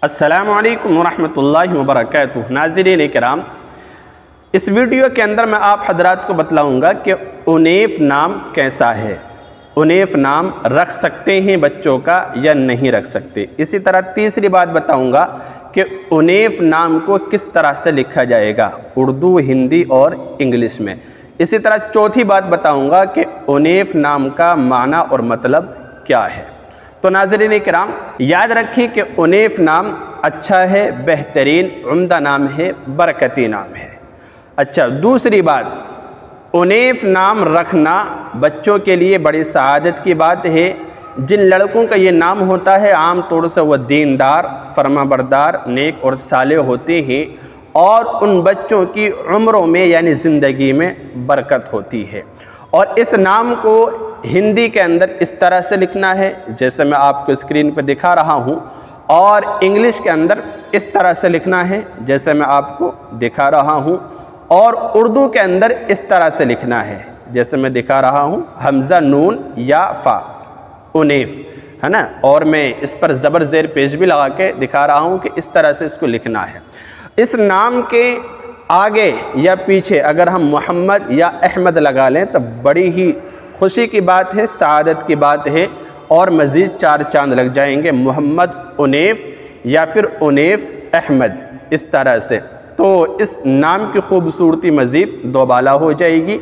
السلام علیکم ورحمۃ اللہ وبرکاتہ۔ ناظرین کرام، اس ویڈیو کے اندر میں آپ حضرات کو بتلاؤں گا کہ عنیف نام کیسا ہے، عنیف نام رکھ سکتے ہیں بچوں کا یا نہیں رکھ سکتے۔ اسی طرح تیسری بات بتاؤں گا کہ عنیف نام کو کس طرح سے لکھا جائے گا، اردو، ہندی اور انگلش میں۔ اسی طرح چوتھی بات بتاؤں گا کہ عنیف نام کا معنی اور مطلب کیا ہے۔ تو ناظرین کرام، یاد رکھیں کہ عنیف نام اچھا ہے، بہترین، عمدہ نام ہے، برکتی نام ہے۔ اچھا، دوسری بات، عنیف نام رکھنا بچوں کے لیے بڑی سعادت کی بات ہے۔ جن لڑکوں کا یہ نام ہوتا ہے عام طور سے وہ دیندار، فرما بردار، نیک اور صالح ہوتے ہیں، اور ان بچوں کی عمروں میں یعنی زندگی میں برکت ہوتی ہے۔ اور اس نام کو ہندی کے اندر اس طرح سے لکھنا ہے جیسے میں آپ کو اسکرین پہ دکھا رہا ہوں، اور انگلش کے اندر اس طرح سے لکھنا ہے جیسے میں آپ کو دکھا رہا ہوں، اور اردو کے اندر اس طرح سے لکھنا ہے جیسے میں دکھا رہا ہوں، حمزہ نون یا فا، عنیف، ہے نا۔ اور میں اس پر زبر زیر پیش بھی لگا کے دکھا رہا ہوں کہ اس طرح سے اس کو لکھنا ہے۔ اس نام کے آگے یا پیچھے اگر ہم محمد یا احمد لگا لیں تو بڑی ہی خوشی کی بات ہے، سعادت کی بات ہے، اور مزید 4 چاند لگ جائیں گے، محمد عنیف یا پھر عنیف احمد، اس طرح سے۔ تو اس نام کی خوبصورتی مزید دوبالا ہو جائے گی۔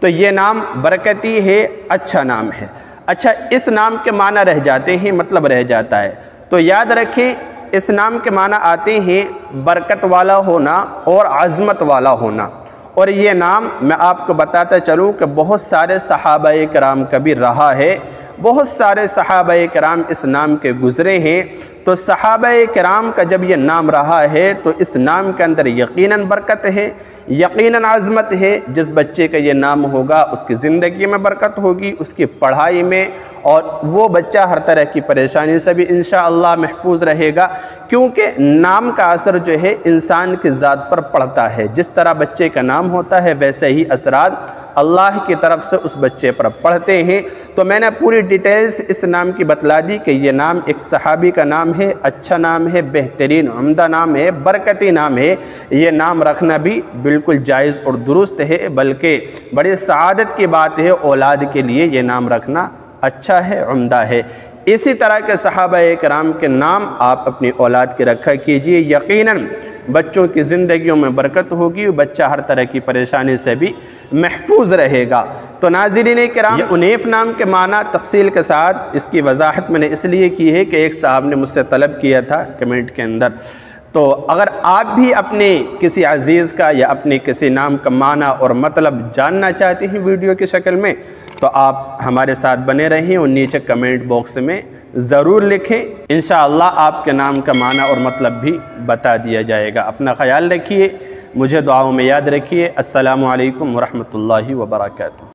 تو یہ نام برکتی ہے، اچھا نام ہے۔ اچھا، اس نام کے معنی رہ جاتے ہیں، مطلب رہ جاتا ہے۔ تو یاد رکھیں، اس نام کے معنی آتے ہیں برکت والا ہونا اور عظمت والا ہونا۔ اور یہ نام میں آپ کو بتاتا چلوں کہ بہت سارے صحابہ کرام کا بھی رہا ہے، بہت سارے صحابہ کرام اس نام کے گزرے ہیں۔ تو صحابہ کرام کا جب یہ نام رہا ہے تو اس نام کے اندر یقیناً برکت ہے، یقیناً عظمت ہے۔ جس بچے کا یہ نام ہوگا اس کی زندگی میں برکت ہوگی، اس کی پڑھائی میں، اور وہ بچہ ہر طرح کی پریشانی سے بھی انشاءاللہ محفوظ رہے گا، کیونکہ نام کا اثر جو ہے انسان کی ذات پر پڑتا ہے۔ جس طرح بچے کا نام ہوتا ہے ویسے ہی اثرات اللہ کی طرف سے اس بچے پر پڑھتے ہیں۔ تو میں نے پوری ڈیٹیلز اس نام کی بتلا دی کہ یہ نام ایک صحابی کا نام ہے، اچھا نام ہے، بہترین عمدہ نام ہے، برکتی نام ہے۔ یہ نام رکھنا بھی بالکل جائز اور درست ہے، بلکہ بڑی سعادت کی بات ہے، اولاد کے لیے یہ نام رکھنا اچھا ہے، عمدہ ہے۔ اسی طرح کے صحابہ کرام کے نام آپ اپنی اولاد کے رکھا کیجئے، یقیناً بچوں کی زندگیوں میں برکت ہوگی، بچہ ہر طرح کی پریشانی سے بھی محفوظ رہے گا۔ تو ناظرین کرام، یہ عنیف نام کے معنی تفصیل کے ساتھ اس کی وضاحت میں نے اس لیے کی ہے کہ ایک صاحب نے مجھ سے طلب کیا تھا کمنٹ کے اندر۔ تو اگر آپ بھی اپنے کسی عزیز کا یا اپنے کسی نام کا معنی اور مطلب جاننا چاہتے ہیں ویڈیو کی شکل میں، تو آپ ہمارے ساتھ بنے رہیں اور نیچے کمنٹ باکس میں ضرور لکھیں، انشاءاللہ آپ کے نام کا معنی اور مطلب بھی بتا دیا جائے گا۔ اپنا خیال رکھیے، مجھے دعاؤں میں یاد رکھیے۔ السلام علیکم ورحمۃ اللہ وبرکاتہ۔